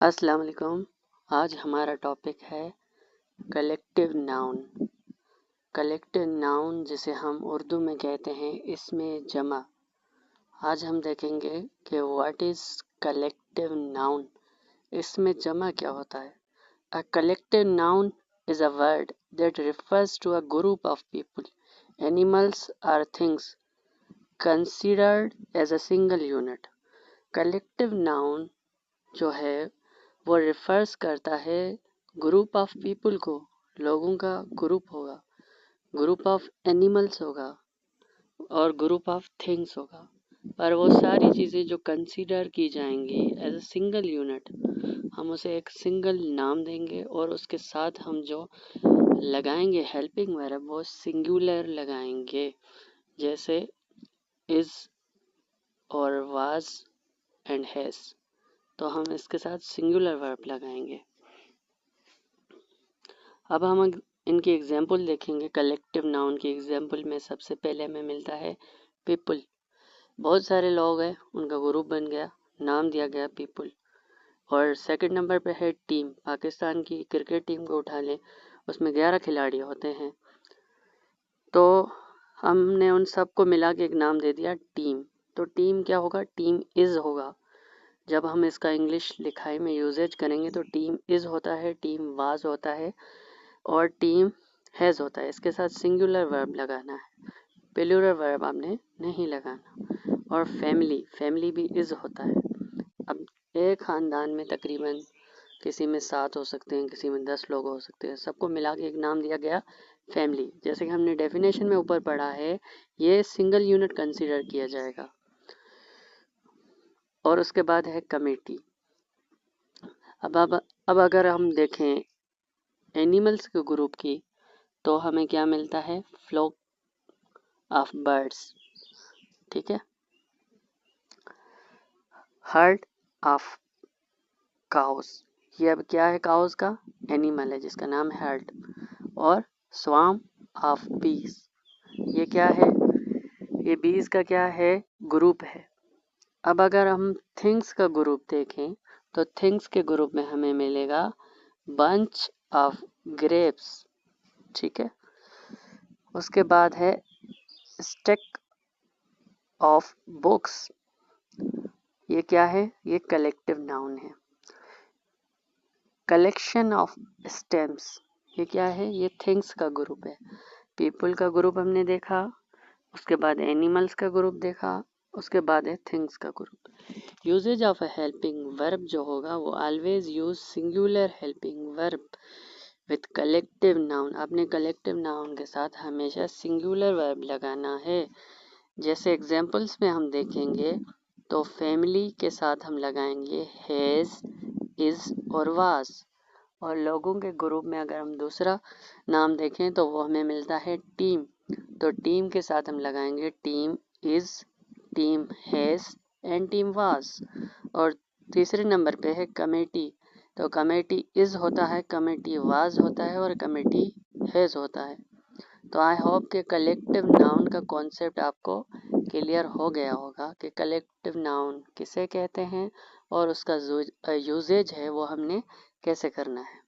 अस्सलाम वालेकुम। आज हमारा टॉपिक है कलेक्टिव नाउन। कलेक्टिव नाउन जिसे हम उर्दू में कहते हैं इसमें जमा। आज हम देखेंगे कि व्हाट इज़ कलेक्टिव नाउन, इसमें जमा क्या होता है। A collective noun is a word that refers to a group of people, animals और things considered as a single unit. Collective noun जो है वो रिफर्स करता है ग्रुप ऑफ पीपल को, लोगों का ग्रुप होगा, ग्रुप ऑफ एनिमल्स होगा और ग्रुप ऑफ थिंग्स होगा। पर वो सारी चीज़ें जो कंसीडर की जाएंगी एज अ सिंगल यूनिट, हम उसे एक सिंगल नाम देंगे और उसके साथ हम जो लगाएंगे हेल्पिंग वर्ब वो सिंगुलर लगाएंगे, जैसे इज और वाज एंड हैज। तो हम इसके साथ सिंगुलर वर्ब लगाएंगे। अब हम इनकी एग्जाम्पल देखेंगे। कलेक्टिव नाउन की एग्जाम्पल में सबसे पहले हमें मिलता है पीपल। बहुत सारे लोग हैं, उनका ग्रुप बन गया, नाम दिया गया पीपल। और सेकंड नंबर पे है टीम। पाकिस्तान की क्रिकेट टीम को उठा लें, उसमें 11 खिलाड़ी होते हैं, तो हमने उन सबको मिला के एक नाम दे दिया टीम। तो टीम क्या होगा? टीम इज़ होगा। जब हम इसका इंग्लिश लिखाई में यूजेज करेंगे तो टीम इज़ होता है, टीम वाज होता है और टीम हैज़ होता है। इसके साथ सिंगुलर वर्ब लगाना है, प्लूरल वर्ब आपने नहीं लगाना। और फैमिली, फैमिली भी इज़ होता है। अब एक ख़ानदान में तकरीबन किसी में 7 हो सकते हैं, किसी में 10 लोग हो सकते हैं, सबको मिला के एक नाम दिया गया फैमिली। जैसे कि हमने डेफिनेशन में ऊपर पढ़ा है, ये सिंगल यूनिट कंसीडर किया जाएगा। और उसके बाद है कमेटी। अब अगर हम देखें एनिमल्स के ग्रुप की, तो हमें क्या मिलता है? फ्लॉक ऑफ बर्ड्स, ठीक है। हर्ड ऑफ काउस, ये अब क्या है? काउस का एनिमल है जिसका नाम है हर्ड। और स्वाम ऑफ बीज, ये क्या है? ये बीज का क्या है? ग्रुप है। अब अगर हम थिंग्स का ग्रुप देखें तो थिंग्स के ग्रुप में हमें मिलेगा बंच ऑफ ग्रेप्स, ठीक है। उसके बाद है स्टैक ऑफ बुक्स, ये क्या है? ये कलेक्टिव नाउन है। कलेक्शन ऑफ स्टेम्स, ये क्या है? ये थिंग्स का ग्रुप है। पीपल का ग्रुप हमने देखा, उसके बाद एनिमल्स का ग्रुप देखा, उसके बाद है थिंग्स का group. Uses of a helping verb जो होगा वो always use singular helping verb with collective noun. आपने कलेक्टिव नाउन के साथ हमेशा सिंगुलर वर्ब लगाना है। जैसे एग्जाम्पल्स में हम देखेंगे तो फैमिली के साथ हम लगाएंगे हैज, इज और वाज। और लोगों के ग्रुप में अगर हम दूसरा नाम देखें तो वो हमें मिलता है टीम। तो टीम के साथ हम लगाएंगे team is, team has and team was. और तीसरे नंबर पे है कमेटी। तो कमेटी इज होता है, कमेटी वाज होता है और कमेटी हैज होता है। तो आई होप कि कलेक्टिव नाउन का कॉन्सेप्ट आपको क्लियर हो गया होगा कि कलेक्टिव नाउन किसे कहते हैं और उसका यूजेज है वो हमने कैसे करना है।